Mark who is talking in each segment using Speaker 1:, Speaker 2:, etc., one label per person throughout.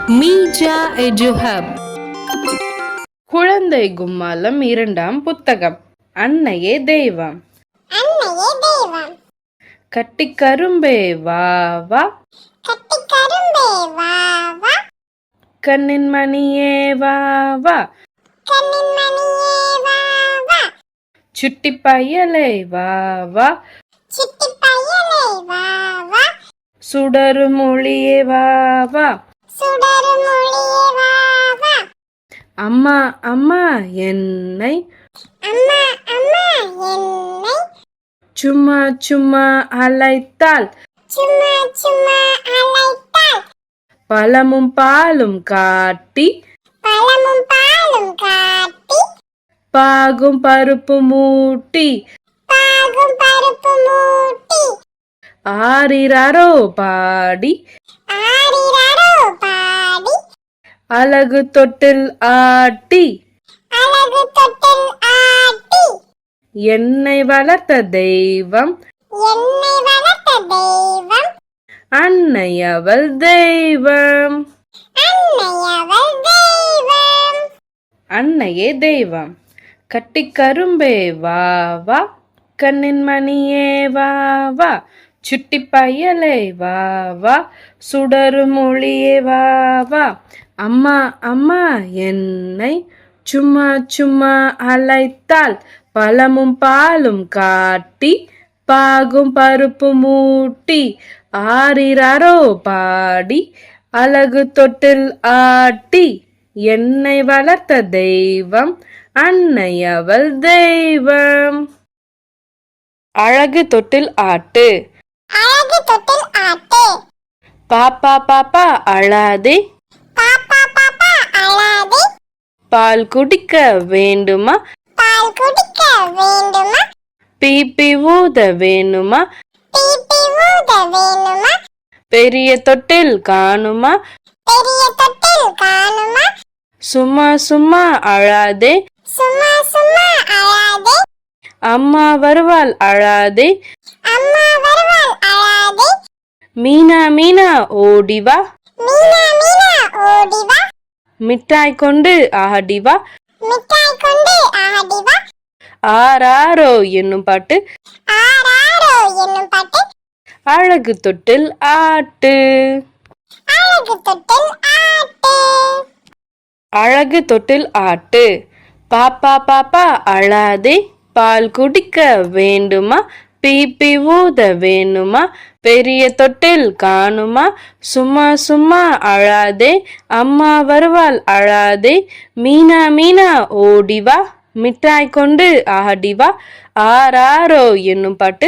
Speaker 1: Media எஜுஹப். குழந்தை கும்மாளம் 2ஆம் புத்தகம். அன்னையே தெய்வம். கட்டிக் கரும்பே வா வா, கண்ணின் மணியே வா வா, சுட்டி பயலே வா வா, சுடரு மொழியே வா வா, அம்மா அம்மா என்னை சும்மா சும்மா அழைத்தாள், பழமும் பாலும் காட்டி பாகும் பருப்பு மூட்டி ஆரிரரோ பாடி அழகு தொட்டில் ஆட்டி என்னை வளர்த்த தெய்வம் அன்னை அவள் தெய்வம். அன்னையே தெய்வம். கட்டிக் கரும்பே வா வா, கண்ணின் மணியே வா வா, சுட்டி பயலே வா வா, சுடரு மொழியே வா வா, அம்மா அம்மா என்னை சும்மா சும்மா அழைத்தாள், பழமும் பாலும் காட்டி பாகும் பருப்பு மூட்டி ஆரிரரோ பாடி அழகு தொட்டில் ஆட்டி என்னை வளர்த்த தெய்வம் அன்னை அவள் தெய்வம். அழகு தொட்டில் ஆட்டு. பாப்பா பாப்பா அழாதே, பால் குடிக்க வேண்டுமா, பீப்பி ஊத வேணுமா, பெரிய தொட்டில் காணுமா, சும்மா சும்மா அழாதே, அம்மா வருவாள் அழாதே, மீனா மீனா ஓடிவா, மிட்டாய் கொண்டு ஆடிவா, ஆராரோ என்னும் பாட்டு அழகு தொட்டில் ஆட்டு. அழகு தொட்டில் ஆட்டு. பாப்பா பாப்பா அழாதே, பால் குடிக்க வேண்டுமா, பீப்பி ஊத வேணுமா, பெரிய தொட்டில் காணுமா, சும்மா சும்மா அழாதே, அம்மா வருவாள் அழாதே, மீனா மீனா ஓடிவா, மிட்டாய் கொண்டு ஆடிவா, ஆராரோ என்னும் பாட்டு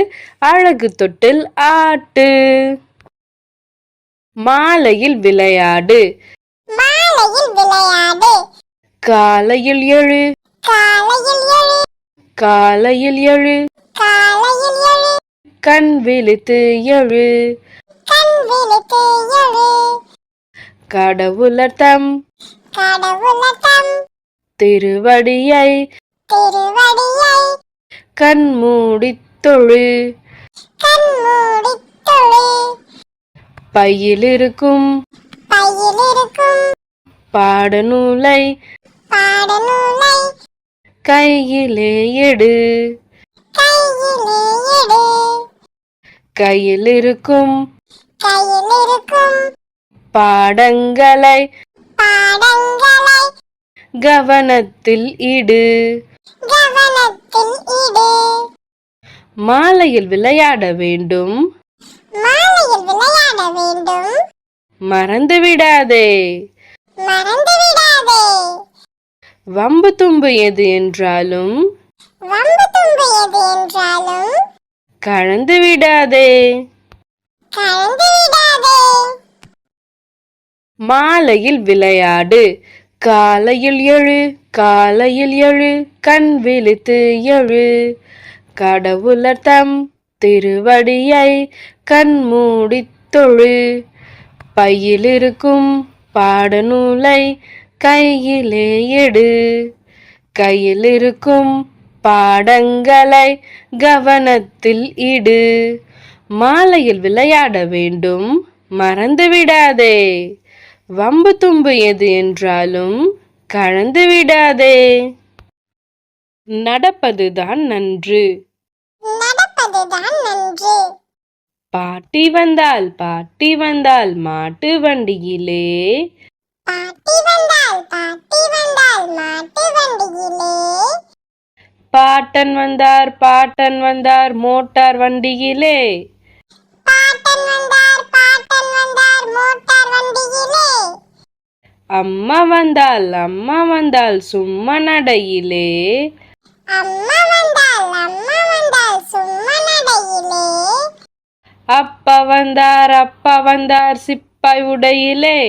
Speaker 1: அழகு தொட்டில் ஆட்டு. மாலையில் விளையாடு. காலையில் எழு, காலையில் எழு, கண் விழித்து எழு, கடவுளர்தம் திருவடியை கண் மூடித் தொழு, பையிலிருக்கும் பாடநூலை கையிலே எடு, கையிலிருக்கும் பாடங்களை கவனத்தில் இடு. மாலையில் விளையாட வேண்டும், மறந்து விடாதே, வம்பு தும்பு எது என்றாலும் கலந்து விடாதே. மாலையில் விளையாடு. காலையில் எழு, காலையில் எழு, கண் விழித்து எழு, கடவுளர்தம் திருவடியை கண் மூடித் தொழு, பையிலிருக்கும் பாடநூலை கையிலே எடு, கையிலிருக்கும் பாடங்களை கவனத்தில் இடு. மாலையில் விளையாட வேண்டும், மறந்து விடாதே, வம்பு தும்பு எது என்றாலும் கலந்து விடாதே. நடப்பதுதான் நன்று. பாட்டி வந்தால் மாட்டு வண்டியிலே. பாட்டன் வந்தார் மோட்டார் வண்டியிலே. அம்மா வந்தால் சும்மா நடையிலே. அப்பா வந்தார் சிப்பாய் உடையிலே.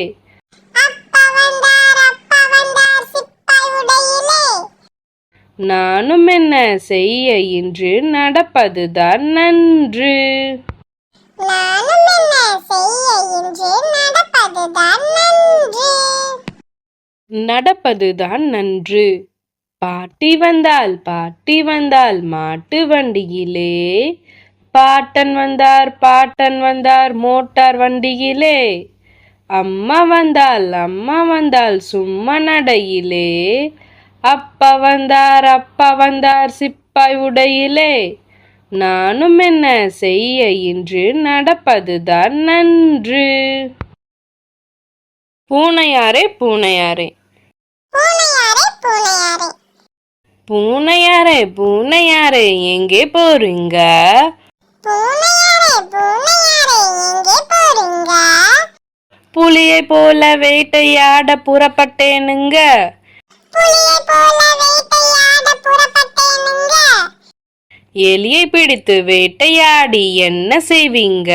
Speaker 1: நானும் என்ன செய்ய இன்று நடப்பதுதான் நன்று. நடப்பதுதான் நன்று. பாட்டி வந்தால் மாட்டு வண்டியிலே. பாட்டன் வந்தார் மோட்டார் வண்டியிலே. அம்மா வந்தால் சும்மா நடையிலே. அப்பா வந்தார் சிப்பாய் உடையிலே. நானும் என்ன செய்ய இன்று நடப்பதுதான் நன்று. பூனையாரே எங்கே போறீங்க? புலியை போல வேட்டையாட புறப்பட்டேனுங்க. எலியை பிடித்து வேட்டையாடி என்ன செய்வீங்க?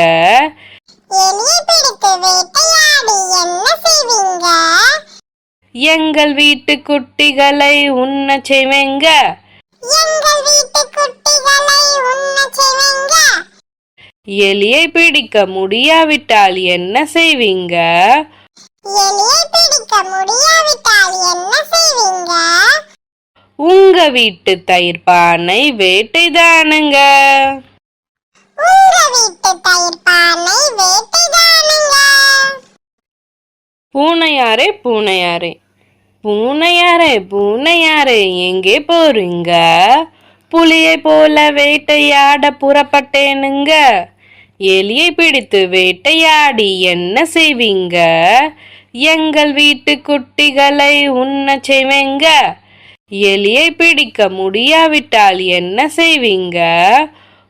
Speaker 1: எங்கள் வீட்டு குட்டிகளை உண்ண செய்வேங்க. எலியை பிடிக்க முடியாவிட்டால் என்ன செய்வீங்க? உங்க வீட்டு தயிர் பானை வேட்டைதானுங்க. பூனையாரே எங்கே போறீங்க? புலியை போல வேட்டையாட புறப்பட்டேனுங்க. எலியை பிடித்து வேட்டையாடி என்ன செய்வீங்க? எங்கள் வீட்டு குட்டிகளை உண்ண செய்வேங்க. எலியை பிடிக்க முடியாவிட்டால் என்ன செய்வீங்க?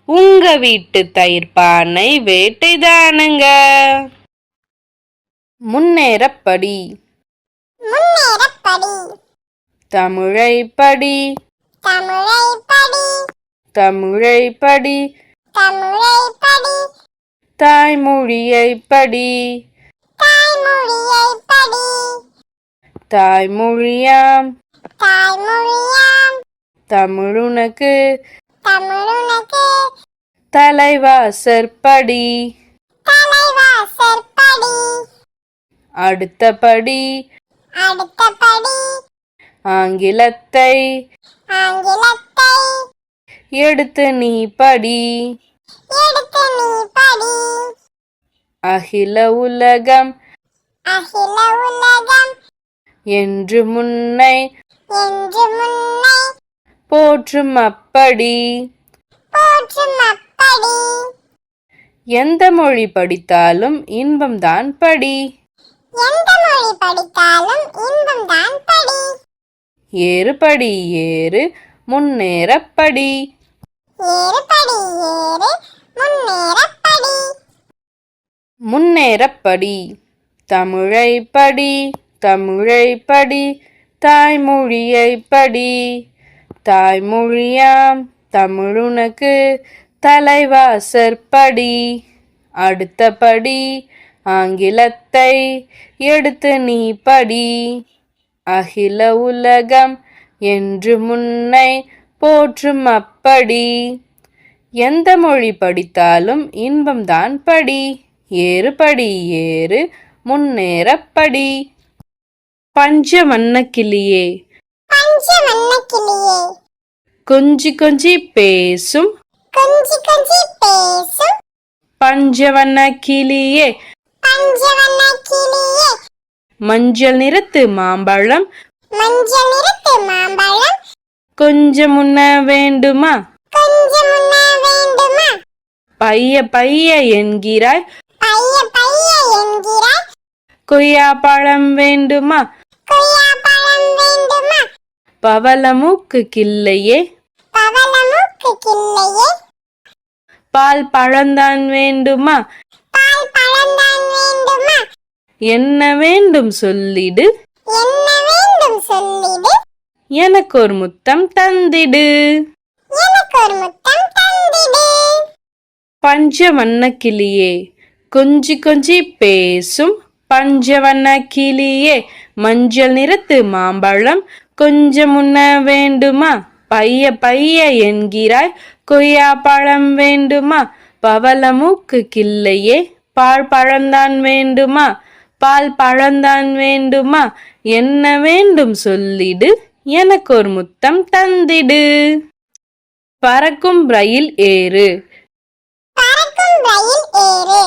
Speaker 1: உங்க வீட்டு தயிர் பானை வேட்டைதானுங்க. முன்னேறப்படி. தமிழை படி. தாய்மொழியை படி. தாய்மொழியாம் தமிழுனக்கு தலைவாசற்படி. அடுத்தபடி ஆங்கிலத்தை எடுத்து நீ படி. அகில உலகம் என்று முன்னை போற்றும் அப்படி. எந்த மொழி படித்தாலும் இன்பம்தான் படி. ஏறுபடி ஏறு முன்னேறப்படி. முன்னேறப்படி. தமிழை படி. தாய்மொழியை படி. தாய்மொழியாம் தமிழுனக்கு தலைவாசற்படி. அடுத்தபடி ஆங்கிலத்தை எடுத்து நீ படி. அகில உலகம் என்று முன்னை போற்றும் அப்படி. எந்த மொழி படித்தாலும் இன்பம்தான் படி. ஏறுபடி ஏறு முன்னேறப்படி. பஞ்சவண்ண கிளியே கொஞ்சி கொஞ்சி பேசும் பஞ்சவண்ண கிளியே மஞ்சள் நிறத்து மாம்பழம்
Speaker 2: மஞ்சள் நிறத்து மாம்பழம்
Speaker 1: கொஞ்சம் உண்ண வேண்டுமா
Speaker 2: கொஞ்சம் உண்ண வேண்டுமா
Speaker 1: பைய பைய என்கிறாய்
Speaker 2: பைய பைய என்கிறாய்
Speaker 1: கொய்யா பழம் வேண்டுமா
Speaker 2: கொய்யா பழம் வேண்டுமா
Speaker 1: பவளமூக்கு கிள்ளையே
Speaker 2: பவளமூக்கு கிள்ளையே
Speaker 1: பால் பழந்தான் வேண்டுமா
Speaker 2: பால் பழந்தான் வேண்டுமா
Speaker 1: என்ன வேண்டும் சொல்லிடு
Speaker 2: என்ன வேண்டும் சொல்லிடு
Speaker 1: எனக்கு ஒரு முத்தம் தந்திடு
Speaker 2: எனக்கு ஒரு முத்தம் தந்திடு
Speaker 1: பஞ்சவண்ண கிளியே கொஞ்சி கொஞ்சி பேசும் பஞ்சவண்ண கிளியே மஞ்சள் நிறத்து மாம்பழம் கொஞ்சம் உண்ண வேண்டுமா பைய பைய என்கிறாய் கொய்யா பழம் வேண்டுமா பவளமூக்கு கிள்ளையே பால் பழந்தான் வேண்டுமா பால் பழந்தான் வேண்டுமா என்ன வேண்டும் சொல்லிடு எனக்கு ஒரு முத்தம் தந்திடு பறக்கும் ரயில் ஏறு
Speaker 2: பறக்கும் ரயில் ஏறு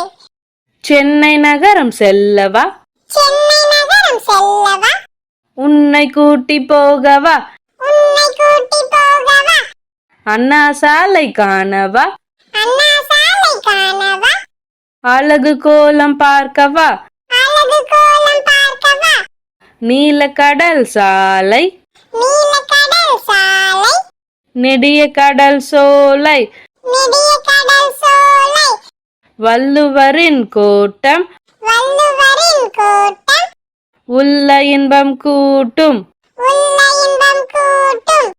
Speaker 1: சென்னை நகரம் செல்லவா
Speaker 2: சென்னை நகரம் செல்லவா
Speaker 1: உன்னை கூட்டி போகவா
Speaker 2: உன்னை கூட்டி போகவா
Speaker 1: அண்ணா சாலை காணவா
Speaker 2: அண்ணா சாலை காணவா
Speaker 1: அழகு கோலம் பார்க்கவா
Speaker 2: அழகு கோலம் பார்க்கவா
Speaker 1: நீலக்கடல் சாலை
Speaker 2: நீலக்கடல் சாலை
Speaker 1: நெடிய கடல் சோலை
Speaker 2: நெடிய கடல் சோலை
Speaker 1: வள்ளுவரின் கோட்டம்
Speaker 2: வள்ளுவரின் கோட்டம்
Speaker 1: உள்ள இன்பம் கூட்டும்
Speaker 2: உள்ள இன்பம் கூட்டும்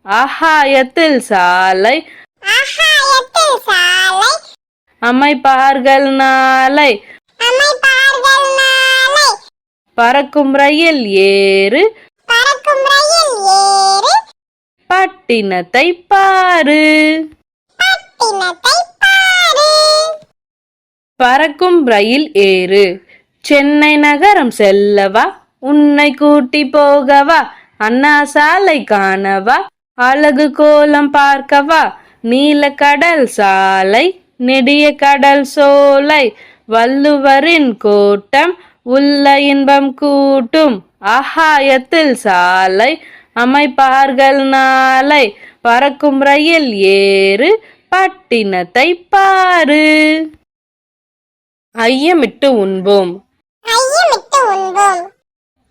Speaker 1: ஆகாயத்தில் சாலை
Speaker 2: ஆகாயத்தில் சாலை
Speaker 1: அமைப்பார்கள் நாளை
Speaker 2: அமைப்பார்கள் நாளை
Speaker 1: பறக்கும் ரயில் ஏறு
Speaker 2: பறக்கும் ரயில் ஏறு
Speaker 1: பட்டினத்தை பாரு
Speaker 2: பட்டினத்தை பாரு
Speaker 1: பறக்கும் ரயில் ஏறு சென்னை நகரம் செல்லவா உன்னை கூட்டி போகவா அண்ணா சாலை காணவா அழகு கோலம் பார்க்கவா நீலக்கடல் சாலை நெடிய கடல் சோலை வள்ளுவரின் கோட்டம் உள்ள இன்பம் கூட்டும் ஆகாயத்தில் சாலை அமைப்பார்கள் நாளை பறக்கும் ரயில் ஏறு பட்டினத்தை பாரு ஐயமிட்டு உண்போம்
Speaker 2: ஐயமிட்டு உண்போம்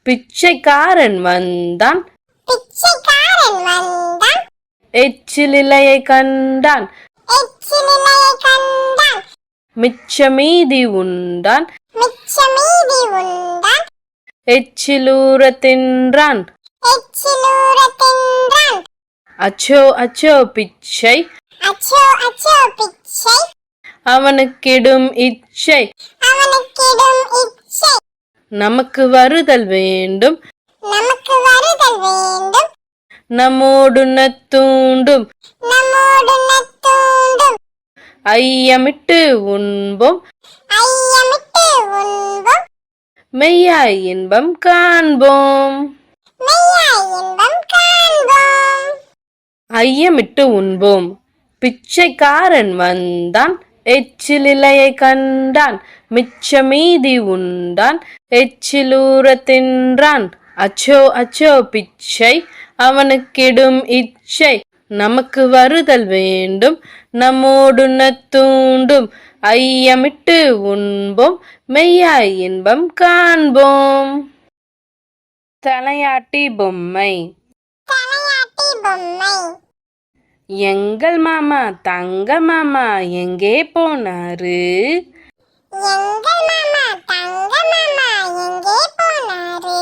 Speaker 1: பிச்சைக்காரன் வந்தான்
Speaker 2: பிச்சைக்காரன் வந்தான்
Speaker 1: எச்சிலிலையை கண்டான்
Speaker 2: எச்சிலையை கண்டான்
Speaker 1: மிச்ச மீதி உண்டான்
Speaker 2: மிச்ச மீதி உண்டான்
Speaker 1: எச்சிலூர தின்றான்
Speaker 2: எச்சிலூர தின்றான்
Speaker 1: அச்சோ அச்சோ பிச்சை
Speaker 2: அச்சோ அச்சோ பிச்சை
Speaker 1: அவனுக்கிடும் இச்சை
Speaker 2: அவனுக்கிடும் இச்சை
Speaker 1: நமக்கு வருதல் வேண்டும்
Speaker 2: நமக்கு வருதல் வேண்டும்
Speaker 1: நம்மோடு தூண்டும்
Speaker 2: நம்மோடு தூண்டும்
Speaker 1: ஐயமிட்டு உண்போம்
Speaker 2: ஐயமிட்டு உண்போம்
Speaker 1: மெய்யாய் இன்பம் காண்போம்
Speaker 2: மெய்யாய் இன்பம் காண்போம்
Speaker 1: ஐயமிட்டு உண்போம் பிச்சைக்காரன் வந்தான் எச்சிலிலையை கண்டான் மிச்ச மீதி உண்டான் எச்சிலூர தின்றான் அச்சோ அச்சோ பிச்சை அவனுக்கிடும் இச்சை நமக்கு வருதல் வேண்டும் நம்மோடு தூண்டும் ஐயமிட்டு உண்போம் மெய்யாய் இன்பம் காண்போம் தலையாட்டி பொம்மை
Speaker 2: தலையாட்டி பொம்மை
Speaker 1: எங்கள் மாமா தங்க மாமா எங்கே போனாரு
Speaker 2: எங்கள் மாமா தங்க மாமா எங்கே போனாரு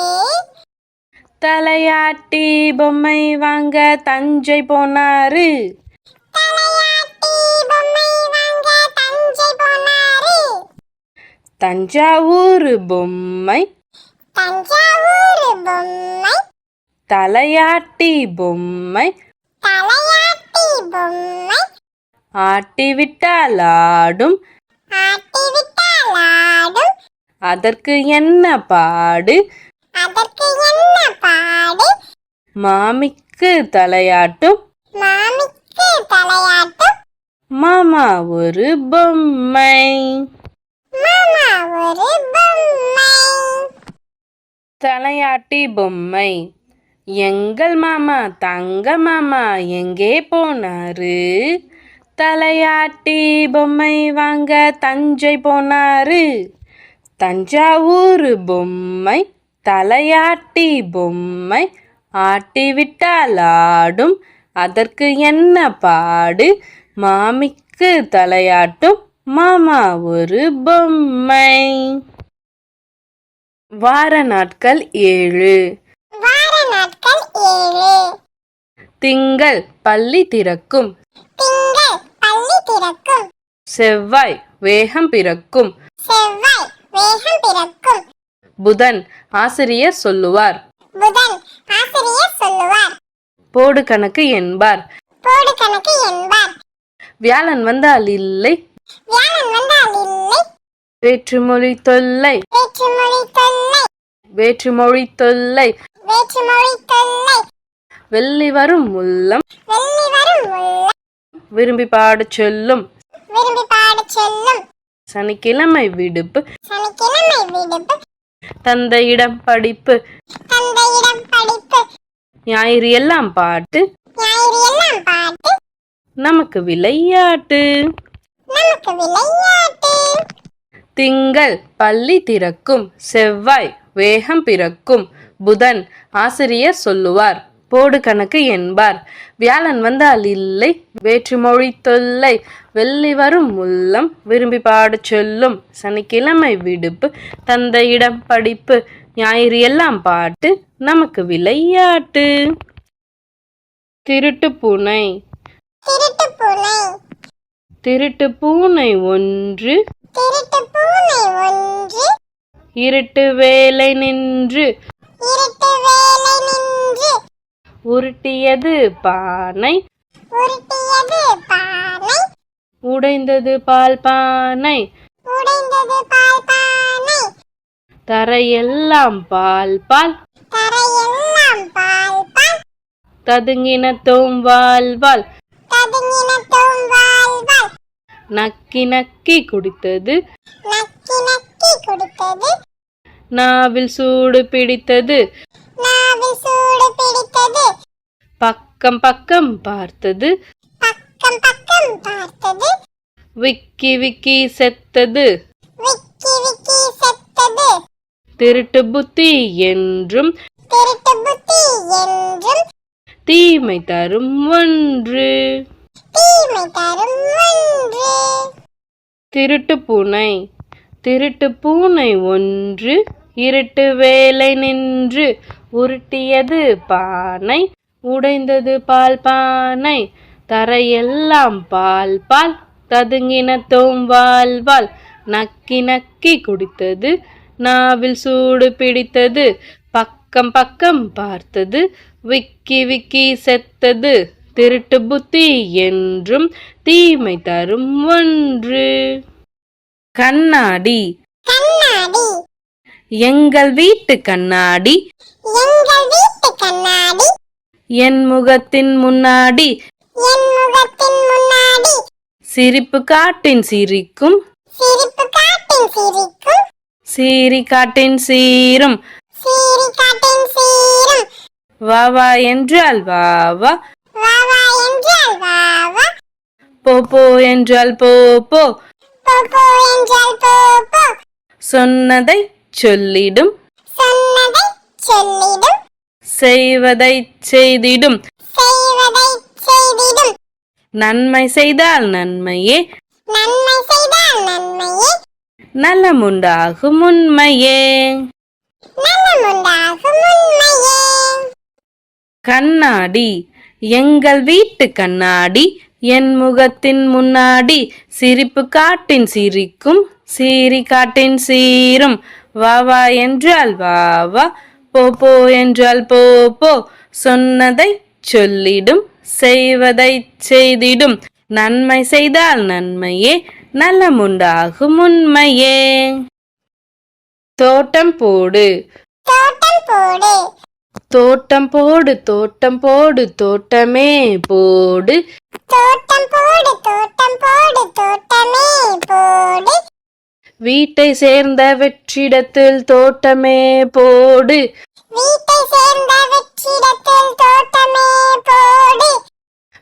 Speaker 1: தலையாட்டி பொம்மை வாங்க தஞ்சை போனாரு
Speaker 2: தலையாட்டி பொம்மை வாங்க தஞ்சை போனாரு
Speaker 1: தஞ்சாவூர் பொம்மை
Speaker 2: தஞ்சாவூர் பொம்மை
Speaker 1: தலையாட்டி பொம்மை
Speaker 2: தலையாட்டி பொம்மை
Speaker 1: ஆட்டிவிட்டால் ஆடும்
Speaker 2: ஆட்டிவிட்டால் ஆடும்
Speaker 1: அதற்கு என்ன பாடு
Speaker 2: அதற்கு என்ன பாடு
Speaker 1: மாமிக்கு தலையாட்டும்
Speaker 2: மாமிக்கு தலையாட்டும்
Speaker 1: மாமா ஒரு பொம்மை
Speaker 2: மாமா ஒரு பொம்மை
Speaker 1: தலையாட்டி பொம்மை. எங்கள் மாமா தங்க மாமா எங்கே போனாரு? தலையாட்டி பொம்மை வாங்க தஞ்சை போனாரு. தஞ்சாவூர் பொம்மை தலையாட்டி பொம்மை, ஆட்டிவிட்டால் ஆடும் அதற்கு என்ன பாடு? மாமிக்கு தலையாட்டும் மாமா ஒரு பொம்மை. வார நாட்கள் 7.
Speaker 2: வார நாட்கள் 7.
Speaker 1: திங்கள் பள்ளி திறக்கும்.
Speaker 2: திங்கள் பள்ளி திறக்கும்.
Speaker 1: செவ்வாய் வேகம் பிறக்கும்.
Speaker 2: செவ்வாய் வேகம் பிறக்கும்.
Speaker 1: புதன் ஆசிரியர் சொல்லுவார்.
Speaker 2: புதன் ஆசிரியர் சொல்லுவார்.
Speaker 1: போடு கணக்கு என்பார்.
Speaker 2: போடு கணக்கு என்பார்.
Speaker 1: வியாழன் வந்தால் இல்லை.
Speaker 2: வியாழன் வந்தால் இல்லை.
Speaker 1: வேற்றுமொழி தொல்லை.
Speaker 2: வேற்றுமொழி தொல்லை.
Speaker 1: வேற்றுமொழி தொல்லை.
Speaker 2: வேற்றுமொழி தொல்லை.
Speaker 1: வெள்ளி வரும் உள்ளம்.
Speaker 2: வெள்ளி வரும் உள்ளம்.
Speaker 1: விரும்பி பாடச் சொல்லும்.
Speaker 2: விரும்பி பாடச் சொல்லும்.
Speaker 1: சனிக்கிழமை விடுப்பு.
Speaker 2: சனிக்கிழமை விடுப்பு.
Speaker 1: தந்தையிடம் படிப்பு.
Speaker 2: தந்தையிடம் படிப்பு.
Speaker 1: ஞாயிறு எல்லாம் பாட்டு.
Speaker 2: ஞாயிறு எல்லாம் பாட்டு.
Speaker 1: நமக்கு விளையாட்டு.
Speaker 2: நமக்கு விளையாட்டு.
Speaker 1: திங்கள் பள்ளி திறக்கும். செவ்வாய் வேகம் பிறக்கும். புதன் ஆசிரியர் சொல்லுவார். போடு கணக்கு என்பார். வியாழன் வந்தால் இல்லை. வேற்றுமொழி தொல்லை. வெள்ளி வரும் உள்ளம். விரும்பி பாடச் சொல்லும். சனிக்கிழமை விடுப்பு. தந்தையிடம் படிப்பு. ஞாயிறு எல்லாம் பாட்டு. நமக்கு விளையாட்டு. திருட்டு பூனை.
Speaker 2: திருட்டு பூனை.
Speaker 1: திருட்டு பூனை ஒன்று.
Speaker 2: திருட்டு பூனை ஒன்று.
Speaker 1: இருட்டு வேலை நின்று.
Speaker 2: இருட்டு வேலை நின்று.
Speaker 1: உருட்டியது பானை.
Speaker 2: உருட்டியது பானை.
Speaker 1: உடைந்தது பால் பானை.
Speaker 2: உடைந்தது பால் பானை.
Speaker 1: தரையெல்லாம் பால் பால்.
Speaker 2: தரையெல்லாம் பால் பால்.
Speaker 1: ததுங்கின தோம்பால் வால்.
Speaker 2: ததுங்கின தோம்பால் வால்.
Speaker 1: நக்கி நக்கி குடித்தது.
Speaker 2: நக்கி நக்கி குடித்தது.
Speaker 1: நாவில் சூடு பிடித்தது.
Speaker 2: நாவில் சூடு பிடித்தது.
Speaker 1: பக்கம் பக்கம் பார்த்தது.
Speaker 2: பக்கம் பக்கம் பார்த்தது.
Speaker 1: விக்கி விக்கி செத்தது.
Speaker 2: விக்கி விக்கி செத்தது.
Speaker 1: திருட்டு புத்தி என்றும்.
Speaker 2: திருட்டு புத்தி என்றும்.
Speaker 1: தீமை தரும் ஒன்று.
Speaker 2: தீமை தரும் ஒன்று.
Speaker 1: திருட்டு பூனை. திருட்டு பூனை ஒன்று. இருட்டு வேலை நின்று. உருட்டியது பானை. உடைந்தது பால் பானை. தரையெல்லாம் பால் பால். ததுங்கின தோம்பால் வால். நக்கி நக்கி குடித்தது. நாவில் சூடு பிடித்தது. பக்கம் பக்கம் பார்த்தது. விக்கி விக்கி செத்தது. திருட்டு புத்தி என்றும் தீமை தரும் ஒன்று. கண்ணாடி.
Speaker 2: கண்ணாடி.
Speaker 1: எங்கள் வீட்டு கண்ணாடி.
Speaker 2: எங்கள் வீட்டு கண்ணாடி.
Speaker 1: என் முகத்தின் முன்னாடி.
Speaker 2: என் முகத்தின் முன்னாடி.
Speaker 1: சிரிப்பு காட்டின் சிரிக்கும்.
Speaker 2: சிரிப்பு காட்டின் சிரிக்கும்.
Speaker 1: சீரி காட்டின் சீரும்.
Speaker 2: சீரி காட்டின் சீரும்.
Speaker 1: வா வா என்றால் வா வா.
Speaker 2: வா வா என்றால் வா வா.
Speaker 1: போ போ என்றால் போ போ.
Speaker 2: போ போ என்றால் போ போ.
Speaker 1: சொன்னதை சொல்லிடும்.
Speaker 2: சொன்னதை சொல்லிடும்.
Speaker 1: செய்வதை செய்திடும்.
Speaker 2: செய்வதை செய்திடும்.
Speaker 1: நன்மை செய்தால் நன்மையே.
Speaker 2: நன்மை செய்தால் நன்மையே.
Speaker 1: நலமுண்டாகும் உண்மையே.
Speaker 2: நலமுண்டாகும் உண்மையே.
Speaker 1: கண்ணாடி. எங்கள் வீட்டு கண்ணாடி. என் முகத்தின் முன்னாடி. சிரிப்பு காட்டின் சிரிக்கும். சீரி காட்டின் சீரும். வா வா என்றால் வா வா. போ போ என்றால் போ போ. சொன்னதை சொல்லிடும். செய்வதை செய்திடும். நன்மை செய்தால் நன்மையே. நலமுண்டாகும் உண்மையே. தோட்டம் போடு.
Speaker 2: தோட்டம் போடு.
Speaker 1: தோட்டம் போடு தோட்டம் போடு தோட்டமே போடு.
Speaker 2: தோட்டம் போடு. தோட்டம் போடு. தோட்டமே போடு.
Speaker 1: வீட்டை சேர்ந்த வெற்றிடத்தில் தோட்டமே போடு.
Speaker 2: வீட்டை சேர்ந்த வெற்றிடத்தில் தோட்டமே போடு.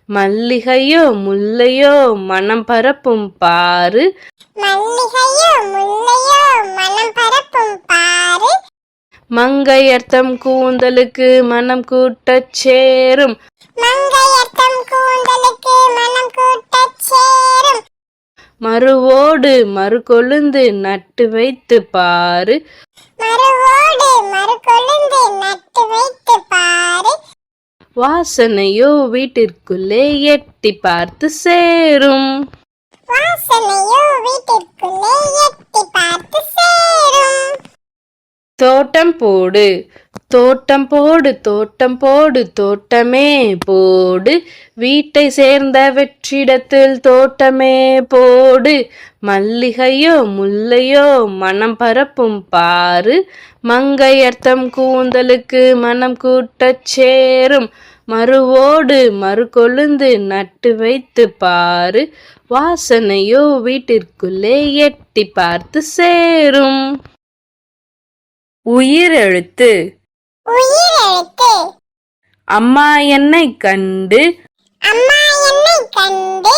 Speaker 1: மல்லிகையோ முல்லையோ மனம் பரப்பும் பாரு.
Speaker 2: மல்லிகையோ முல்லையோ மனம் பரப்பும் பாரு.
Speaker 1: மங்கையர்த்தம் கூந்தலுக்கு மனம் கூட்டச் சேரும்.
Speaker 2: மங்கையர்த்தம் கூந்தலுக்கு மனம் கூட்டச் சேரும்.
Speaker 1: மறுவோடு மறுகொழுந்து நட்டு வைத்து பாரு.
Speaker 2: மறுவோடு மறுகொழுந்து நட்டு வைத்து பாரு.
Speaker 1: வாசனையோ வீட்டிற்குள்ளே எட்டி பார்த்து சேரும்.
Speaker 2: வாசனையோ வீட்டிற்குள்ளே எட்டி பார்த்து சேரும்.
Speaker 1: தோட்டம் போடு. தோட்டம் போடு தோட்டம் போடு தோட்டமே போடு. வீட்டை சேர்ந்த வெற்றிடத்தில் தோட்டமே போடு. மல்லிகையோ முல்லையோ மனம் பரப்பும் பாரு. மங்கையர்த்தம் கூந்தலுக்கு மனம் கூட்டச் சேரும். மறுவோடு மறுகொழுந்து நட்டு வைத்து பாரு. வாசனையோ வீட்டிற்குள்ளே எட்டி பார்த்து சேரும். உயிரெழுத்து.
Speaker 2: உயிரெழுத்து.
Speaker 1: அம்மா என்னை கண்டு.
Speaker 2: அம்மா என்னை கண்டு.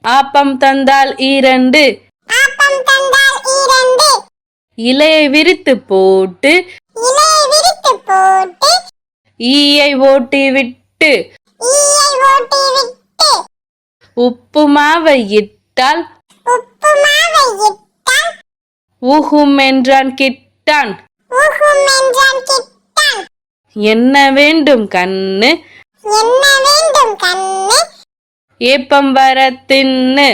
Speaker 1: ஆப்பம் தந்தால் 2.
Speaker 2: ஆப்பம் தந்தால் 2.
Speaker 1: இலையை விரித்து போட்டு.
Speaker 2: இலையை விரித்து போட்டு.
Speaker 1: ஈயை ஓட்டி விட்டு.
Speaker 2: ஈயை ஓட்டி விட்டு.
Speaker 1: உப்பு மாவை இட்டால்.
Speaker 2: உப்பு மாவை இட்டால்.
Speaker 1: ஊகும் என்றான் கிட்டான்.
Speaker 2: ஊகும் என்றான் கிட்டான்.
Speaker 1: என்ன வேண்டும் கண்ணு.
Speaker 2: என்ன வேண்டும் கண்ணு.
Speaker 1: ஏப்பம் வர தின்னு.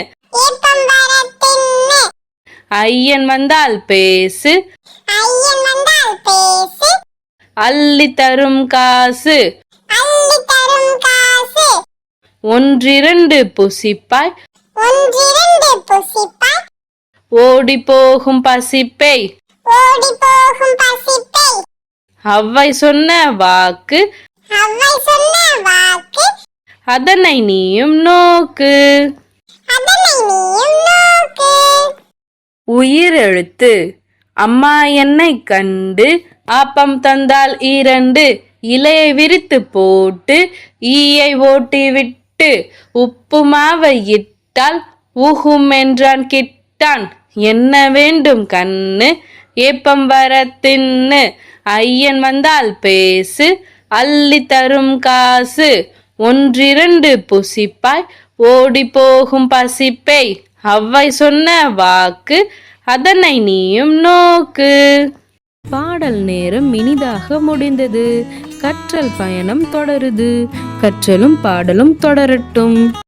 Speaker 2: ஏப்பம் வர தின்னு.
Speaker 1: ஐயன் வந்தால் பேசு.
Speaker 2: ஐயன் வந்தால் பேசு.
Speaker 1: அள்ளி தரும் காசு.
Speaker 2: அள்ளி தரும் காசு.
Speaker 1: 1 புசிப்பாய்.
Speaker 2: 1 புசிப்பாய்.
Speaker 1: ஓடி போகும் பசிப்பை.
Speaker 2: ஓடி போகும் பசிப்பை.
Speaker 1: அவ்வை சொன்ன வாக்கு.
Speaker 2: அவ்வை சொன்ன வாக்கு.
Speaker 1: அதனை நீயும் நோக்கு.
Speaker 2: அதனை நீயும் நோக்கு.
Speaker 1: உயிரெழுத்து. அம்மா என்னை கண்டு. ஆப்பம் தந்தால் 2. இலையை விரித்து போட்டு. ஈயை ஓட்டி விட்டு. உப்பு மாவை இட்டால். ஊகும் என்றான் கிட்டான். என்ன வேண்டும் கண்ணு. ஏப்பம் வர தின்னு. ஐயன் வந்தால் பேசு. அள்ளி தரும் காசு. 1 புசிப்பாய். ஓடி போகும் பசிப்பை. அவ்வை சொன்ன வாக்கு. அதனை நீயும் நோக்கு. பாடல் நேரம் இனிதாக முடிந்தது. கற்றல் பயணம் தொடருது. கற்றலும் பாடலும் தொடரட்டும்.